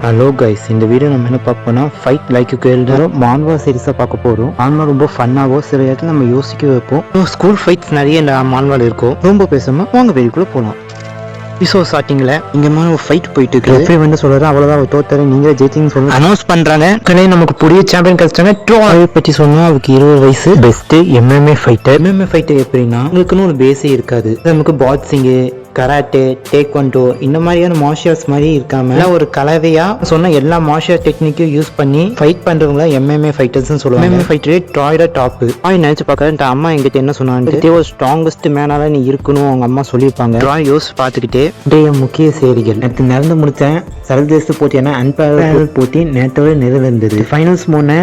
Hello guys, இந்த video நம்ம என்ன பார்ப்போம்னா ஃபைட் லைக் எழுதுறோம் மான்வா சீரிஸாக பார்க்க போகிறோம். மான்வா ரொம்ப ஃபன்னாகவும் சில இடத்துல நம்ம யோசிக்க வைப்போம். ஸ்கூல் ஃபைட்ஸ் நிறைய இந்த மான்வால் இருக்கும். ரொம்ப பேசாம வாங்க வீடியோக்குள்ள போகலாம். எபிசோட் ஸ்டார்டிங்ல இங்க ஒரு ஃபைட் போயிட்டு இருக்கு. ரெஃப்ரி வந்து சொல்றாரு அவ்வளவுதான் அவர் தோத்தாரு, நீங்க ஜெயிச்சிங்கன்னு சொல்லி அனௌன்ஸ் பண்றாங்க. நமக்கு புதிய சாம்பியன் கிடைச்சிட்டாங்க. ட்ராய் பற்றி சொன்னா அவருக்கு 20 வயசு, best MMA fighter. MMA fighter எப்படின்னா உங்களுக்குன்னு ஒரு பேஸே இருக்காது. நமக்கு பாக்ஸிங்கு, கராட்டே, டேக்வாண்டோ இந்த மாதிரியான மார்ஷியல்ஸ் மாதிரி இருக்காம ஒரு கலவையா சொன்ன எல்லா மார்ஷியல் டெக்னிக்கும் யூஸ் பண்ணி ஃபைட் பண்றவங்கள எம்எம்ஏ ஃபைட்டர்ஸ் சொல்லுவாங்க. எம்எம்ஏ ஃபைட்டரே ட்ராயோட டாப். நினைச்சு பார்க்கறேன் அம்மா எங்கிட்ட என்ன சொன்னாங்க, ஒரு ஸ்ட்ராங்கஸ்ட் மேனால நீ இருக்கணும் அவங்க அம்மா சொல்லியிருப்பாங்க. ட்ராய் யோஸ் பார்த்துக்கிட்டே முக்கிய செய்திகள் நேற்று நடந்து முடிச்சேன். சர்வதேச போட்டியான அன்பேரல் போட்டி நேற்றோட நிறைவேறிருந்தது. ஃபைனல்ஸ் போன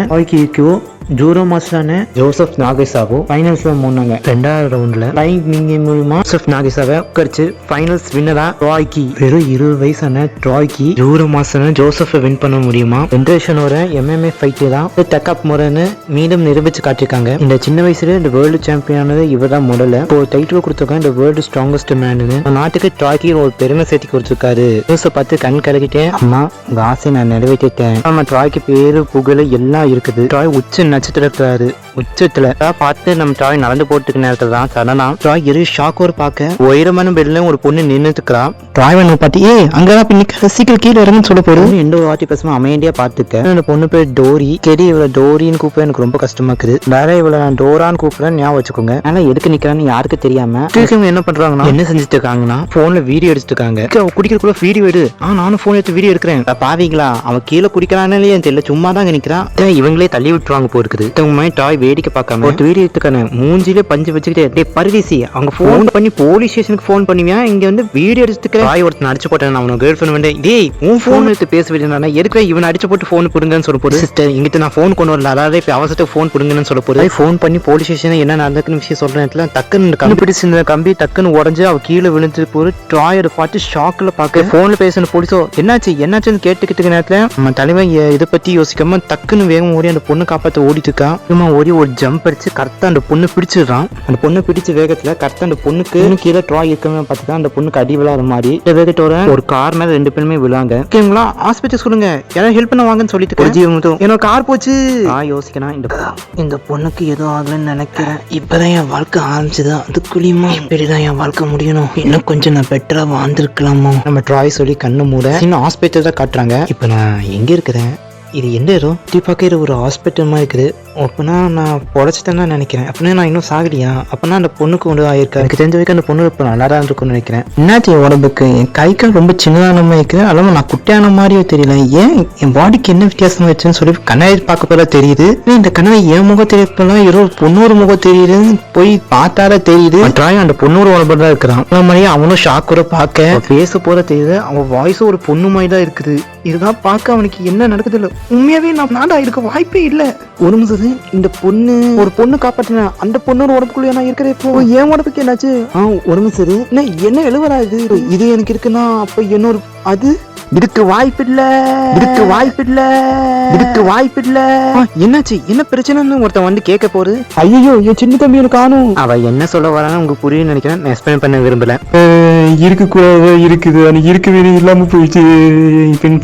ஜூரோ மாஸ்டரான ஜோசப் நாகேசாவோ ஃபைனல்ஸ்ல போனாங்க. 2வது ரவுண்ட்ல லைன் மிங்கி மூலமா ஜோசப் நாகேசாவை உட்கரிச்சு ஃபைனல்ஸ் வின்னரா ட்ராய்க்கு வெறும் 20 வயசான ட்ராய்க்கு ஜூரோ மாஸ்டர் ஜோசப்பை வின் பண்ண முடியுமா? ஜென்ரேஷனோட எம்எம்ஏ ஃபைட் தான் டக்கப் முறைன்னு மீண்டும் நிரூபிச்சு காட்டிருக்காங்க. இந்த சின்ன வயசுல இந்த வேர்ல்டு சாம்பியனானது இவர் தான் முதல்ல. இப்போ டைட்டில் கொடுத்துருக்காங்க இந்த வேர்ல்டு ஸ்ட்ராங்கஸ்ட் மேனு. நாட்டுக்கு ட்ராய்க்கு ஒரு பெருமை சேர்த்து கொடுத்துருக்காரு. ஜோசப் பார்த்து கண் கலக்கிட்டேன், அம்மா உங்க ஆசை நான் நிறைவேற்றிட்டேன். நம்ம ட்ராய்க்கு பேரு புகழ் எல்லாம் இருக்குது. ட்ராய் உச்சத்துல பார்த்து நம்ம ட்ராய் நடந்து போட்டுக்க நேரத்துல தான் சடனா ட்ராய் ஷாக் ஒரு பார்க்க உயரமான பெட்ல ஒரு பொண்ணு நின்னுட்டுக்கிறா. ட்ராய் வந்து பாத்தி அங்கதான் பின்னிக்க சீக்கிரம் கீழே இறங்குன்னு சொல்ல போறோம். எந்த ஒரு வாட்டி பேசாம அமைதியா பார்த்துக்க. அந்த பொண்ணு பேர் டோரி. கெடி இவளை டோரின்னு கூப்பிட எனக்கு ரொம்ப கஷ்டமா இருக்குது. வேற இவளை நான் டோரான்னு கூப்பிடுறேன் ஞாபகம் வச்சுக்கோங்க. ஆனா எதுக்கு நிக்கிறான்னு யாருக்கு தெரியாம என்ன பண்றாங்கன்னா என்ன செஞ்சுட்டு இருக்காங்கன்னா போன்ல வீடியோ எடுத்துட்டு இருக்காங்க. அவ குடிக்கிறதுக்குள்ள வீடியோ எடு. நானும் போன் எடுத்து வீடியோ எடுக்கிறேன். பாவீங்களா அவன் கீழே குடிக்கிறானே தெரியல, சும்மா தான் நிக்கிறான். இவங்களே தள்ளி விட்டுருவாங்க போயிருக்குது. டாய் வேடிக்கை பார்க்காம ஒரு வீடியோ எடுத்துக்கான மூஞ்சிலே பஞ்சு வச்சுக்கிட்டே பரிதீசி அவங்க போன் பண்ணி போலீஸ் ஸ்டேஷனுக்கு போன் பண்ணுவியா, இங்க வந்து வீடியோ எடுத்துக்க. டாய் ஒருத்தன் அடிச்சு போட்டேன். அவனோட கேர்ள் ஃபிரெண்ட் வந்து டேய் உன் போன் எடுத்து பேச வேண்டியதானே எதுக்கு இவன் அடிச்சு போட்டு போன் கொடுங்கன்னு சொல்ல போது. சிஸ்டர் இங்கிட்ட நான் போன் கொண்டு வரல, அதாவது இப்ப அவசரத்துக்கு போன் கொடுங்கன்னு சொல்ல போது. போன் பண்ணி போலீஸ் ஸ்டேஷன் என்ன நடந்துக்குன்னு விஷயம் சொல்ற நேரத்துல டக்குன்னு கண்டுபிடிச்சு கம்பி டக்குன்னு உடஞ்சு அவ கீழே விழுந்து போது. ட்ராயோட பார்த்து ஷாக்ல பாக்க போன்ல பேசின போலீஸோ என்னாச்சுன்னு கேட்டுக்கிட்டு நேரத்துல நம்ம தலைவன் இதை பத்தி யோசிக்காம டக்குன்னு வேகம் ஓடி அந்த பொண்ணு காப்பாற்ற ஓடிட்டு இருக்கா. ஓடி ஒரு ஜம்ப் அடிச்சு கரெக்டா அந்த பொண்ணு பிடிச்சிடுறான். அந்த பொண்ணு பிடிச்ச வேகத்துல கரெக்டா அந்த பொண்ணுக்கு கீழே ட்ராய் இருக்கவே பார்த்துதான் அந்த பொண்ணுக்கு அடி விழாத மாதிரி வேகத்தோட ஒரு கார் மேல 2 பேருமே விழாங்க. ஓகேங்களா, ஹாஸ்பிட்டல் சொல்லுங்க, யாரும் ஹெல்ப் பண்ண வாங்கன்னு சொல்லிட்டு என்னோட கார் போச்சு. யோசிக்கணும் இந்த பொண்ணுக்கு ஏதோ ஆகலன்னு நினைக்கிறேன். இப்பதான் என் வாழ்க்கை ஆரம்பிச்சுது, அதுக்குள்ளயுமா இப்படிதான் என் வாழ்க்கை முடியணும். இன்னும் கொஞ்சம் நான் பெட்டரா வாழ்ந்துருக்கலாமோ நம்ம ட்ராய் சொல்லி கண்ணு மூட இன்னும் ஹாஸ்பிட்டல் தான் காட்டுறாங்க. இப்ப நான் எங்க இருக்கிறேன், இது எந்த இடம் பார்க்க ஒரு ஹாஸ்பிட்டல் மாதிரி இருக்குது. அப்படின்னா நான் பொழைச்சிட்டேன்னு தான் நினைக்கிறேன். அப்படின்னா நான் இன்னும் சாகலியா? அப்படின்னா அந்த பொண்ணுக்கு கொண்டு ஆயிருக்கா. எனக்கு தெரிஞ்ச வரைக்கும் அந்த பொண்ணு இப்போ நல்லா தான் இருக்கும்னு நினைக்கிறேன். என்னாச்சு என் உடம்புக்கு, என் கைக்கால் ரொம்ப சின்னதான மாதிரி இருக்கிறேன், அல்லாம நான் குட்டியான மாதிரியே தெரியல. ஏன் என் பாடிக்கு என்ன வித்தியாசம் வச்சுன்னு சொல்லி கண்ணாடி பார்க்க போல தெரியுது. இந்த கண்ணாடி என் முகம் தெரியப்பெல்லாம் ஏதோ பொண்ணூறு முகம் தெரியுதுன்னு போய் பார்த்தாலே தெரியுது. அந்த பொண்ணூறு உடம்பு தான் இருக்கிறான். அந்த மாதிரியே அவனும் ஷாக்கூட பார்க்க பேச போல தெரியுது. அவன் வாய்ஸும் ஒரு பொண்ணு மாதிரி தான் இருக்குது. இதுதான் பார்க்க அவனுக்கு என்ன நடக்குது இல்லை. உண்மையாவே நான் நாடா இருக்க வாய்ப்பே இல்லை. ஒரு நிமிஷம், இந்த பொண்ணு ஒரு பொண்ணு காப்பாற்றினா அந்த பொண்ணோட உடம்புக்குள்ள நான் இருக்கிறேன். இப்போ என் உடம்புக்கு என்னாச்சு? ஒரு நிமிஷம், என்ன எழுவரா இது எனக்கு இருக்குன்னா அப்ப என்னோட அது இதுக்கு வாய்ப்பில்ல. என்னாச்சு, என்ன பிரச்சனைன்னு ஒருத்தன் வந்து கேட்க போறது. ஐயோ என் சின்ன தம்பி எனக்கு காணும். அவ என்ன சொல்ல வரான்னு உங்களுக்கு புரியும் நினைக்கிறேன். நான் எக்ஸ்பிளைன் பண்ண விரும்பல. இருக்குது ஆனா இருக்கவே இல்லாம போயிடுச்சு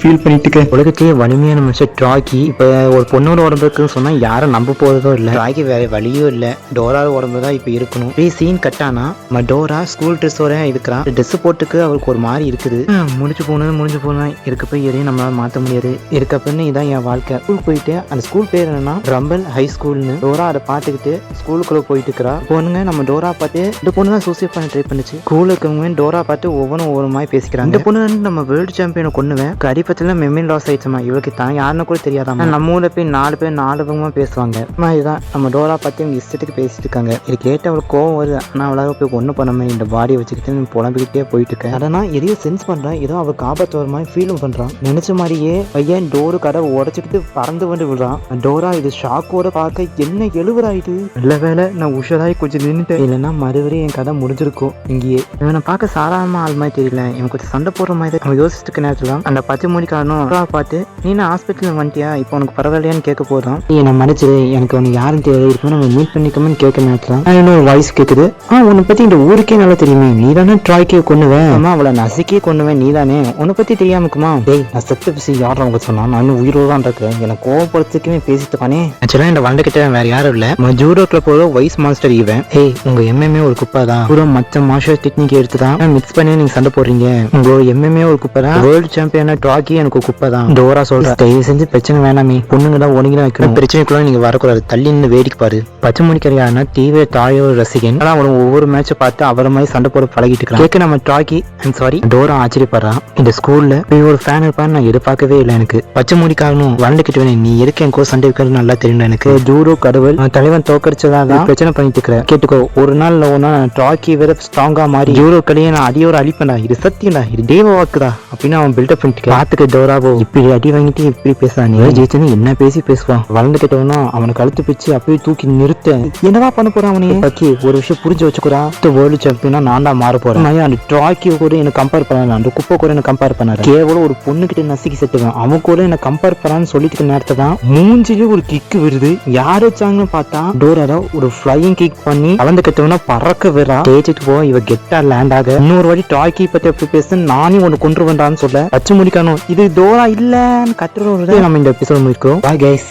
ஃபீல் பண்ணிட்டு இருக்கேன். உலகத்திலேயே வலிமையான மனுஷன் ட்ராய்க்கு இப்ப ஒரு பொண்ணோட உடம்பு இருக்குன்னு சொன்னா யாரும் நம்ப போறதோ இல்ல. ட்ராய்க்கு வேற வழியும் இல்ல, டோரா உடம்பு தான் இப்ப இருக்கணும். சீன் கட்டானா டோரா ஸ்கூல் ட்ரெஸ்ஸோட இருக்கிறான். ட்ரெஸ் போட்டுக்கு அவருக்கு ஒரு மாதிரி இருக்குது. முடிஞ்சு போனது இருக்கப்ப எதையும் நம்மளால மாத்த முடியாது. இருக்கப்பன்னு இதான் என் வாழ்க்கை. ஸ்கூல் போயிட்டு அந்த ஸ்கூல் பேர் என்னன்னா ரம்பல் ஹை ஸ்கூல்னு. டோரா அதை பார்த்துக்கிட்டு ஸ்கூலுக்குள்ள போயிட்டு இருக்கிறா. பொண்ணுங்க நம்ம டோரா பார்த்து இந்த பொண்ணு தான் சூசைட் பண்ண ட்ரை பண்ணுச்சு. ஸ்கூல்ல இருக்கவங்க டோரா பார்த்து ஒவ்வொரு மாதிரி பேசிக்கிறாங்க. இந்த பொண்ணு நம்ம வேர்ல்டு சாம்பியனை கொண்டுவேன் கடிப்பத்துல மெமரி லாஸ் ஆயிடுச்சுமா. இவளுக்கு தான் யாருன்னு கூட தெரியாதாமா. நம்ம ஊர்ல போய் 4 பேர் 4 விதமா பேசுவாங்க. இதுதான் நம்ம டோரா பார்த்து இவங்க இஷ்டத்துக்கு பேசிட்டு இருக்காங்க. இது கேட்டு அவளுக்கு கோவம் வருது. ஆனா அவளால போய் ஒண்ணு பண்ணாம இந்த பாடியை வச்சுக்கிட்டு புலம்பிக்கிட்டே போயிட்டு இருக்கேன். அதனா எதையும் சென்ஸ் பண்றேன், ஏதோ அவளுக்கு ஆபத்து வர மாதிரி ஃபீலும் பண்றான். நினைச்ச மாதிரியே பையன் டோரு கடை உடைச்சுக்கிட்டு பறந்து வந்து விடுறான். டோரா இது ஷாக்கோட பார்க்க என்ன எழுவுறாயிட்டு. நல்ல வேலை நான் உஷாராய் கொஞ்சம் நின்றுட்டேன், இல்லைன்னா மறுபடியும் என் கதை முடிஞ்சிருக்கும். இங்கேயே இவனை பார்க்க சாதாரணமா ஆள் மாதிரி தெரியல, இவன் கொஞ்சம் சண்டை போடுற மாதிரி அவன் யோசிச்சுக்க நேரத்துல அந்த 10 மணி காரணம் பார்த்து நீ நான் ஹாஸ்பிட்டல் வந்துட்டியா, இப்போ உனக்கு பரவாயில்லையான்னு கேட்க போதும். நான் மன்னிச்சிரு, எனக்கு உனக்கு யாரும் தேவை இருக்கும், நம்ம மீட் பண்ணிக்கோன்னு கேட்க நேரத்துல இன்னொரு வாய்ஸ் கேட்குது. உன்னை பத்தி இந்த ஊருக்கே நல்லா தெரியுமே, நீ தானே ட்ராய்க்கே கொண்டுவேன், அவளை நசுக்கே கொண்டுவேன், நீ தானே, உன்னை பத்தி தெரியாம தெரியாமக்குமா டேய் நான் செத்து பேசி யாரும் அவங்க சொன்னா நான் இன்னும் உயிரோடு தான் இருக்கேன் எனக்கு கோவப்படுறதுக்குமே பேசிட்டு பானே ஆக்சுவலா இந்த வண்டை கிட்ட வேற யாரும் இல்ல ஜூடோ கிளப் வைஸ் மாஸ்டர் இவன். ஏய் உங்க எம்எம்ஏ ஒரு குப்பை தான், பூரா மற்ற மார்ஷல் டெக்னிக் எடுத்து தான் மிக்ஸ் பண்ணி நீங்க சண்டை போடுறீங்க. உங்களோட எம்எம்ஏ ஒரு குப்பை தான், வேர்ல்டு சாம்பியன் ட்ராக்கி எனக்கு குப்பை தான். டோரா சொல்ற தயவு செஞ்சு பிரச்சனை வேணாமே, பொண்ணுங்க தான் ஒண்ணுங்க வைக்கணும், பிரச்சனைக்குள்ள நீங்க வரக்கூடாது, தள்ளி நின்று வேடிக்கை பாரு. பச்சை மணிக்கரையான தீவிர தாயோ ரசிகன், ஆனா அவன் ஒவ்வொரு மேட்சை பார்த்து அவரை மாதிரி சண்டை போட பழகிட்டு இருக்கான். கேட்க நம்ம ட்ராக்கி சாரி டோரா ஆச்சரியப்படுறான். இந்த ஸ்கூல்ல ஒரு ஃபேன் இருப்பான்னு நான் எதிர்பார்க்கவே இல்லை. எனக்கு பச்சை முடிக்காரனும் வளர்ந்துக்கிட்டு வேணும், நீ இருக்க என் சண்டை இருக்கிறது நல்லா தெரியும் எனக்கு. ஜூடோ கடவுள் தலைவன் தோக்கடிச்சதான் பிரச்சனை பண்ணிட்டு இருக்கிறேன். கேட்டுக்கோ, ஒரு நாள் ஒன்னா ட்ராக்கி வேற ஸ்ட்ராங்கா மாறி ஜூடோ கடையை நான் அடியோட அழிப்பேன்டா, இது சத்தியம்டா, இது தேவ வாக்குதா அப்படின்னு அவன் பில்டப் பண்ணிட்டு பாத்துக்க. டோராவோ இப்படி அடி வாங்கிட்டு இப்படி பேசுறான், நீ ஜெயிச்சனு என்ன பேசி பேசுவான். வளர்ந்துக்கிட்டவனா அவனை கழுத்து பிச்சு அப்படியே தூக்கி நிறுத்த என்னவா பண்ண போறான் அவனே. பாக்கி ஒரு விஷயம் புரிஞ்சு வச்சுக்கிறா, வேர்ல்டு சாம்பியனா நான் தான் மாற போறேன். அந்த ட்ராக்கி கூட என்ன கம்பேர் பண்ணல, அந்த குப்பை கூட என்ன கம்பேர் பண்ணாரு. கேவலம் ஒரு பொண்ணு கிட்ட நசுக்கி செத்துவேன், அவன் கூட என்ன கம்பேர் பண்ணான்னு சொல்லிட்டு நேரத்தை தான் மூஞ்சிலே ஒரு கிக்கு வருது. யாரு வச்சாங்கன்னு பார்த்தா டோரா ஒரு ஃபிளையிங் கிக் பண்ணி கலந்துக்கிட்டவனா பறக்க வரா. தேய்ச்சிட்டு போ இவ கெட்டா லேண்ட் ஆக. இன்னொரு வாட்டி டாக்கி பத்தி எப்படி பேச நானே ஒன்னு கொண்டு வந்தான்னு சொல்ல பச்சை முடிக்கணும். இது டோரா இல்லன்னு கத்துறோம். நம்ம இந்த எபிசோட் முடிக்கிறோம். Bye guys.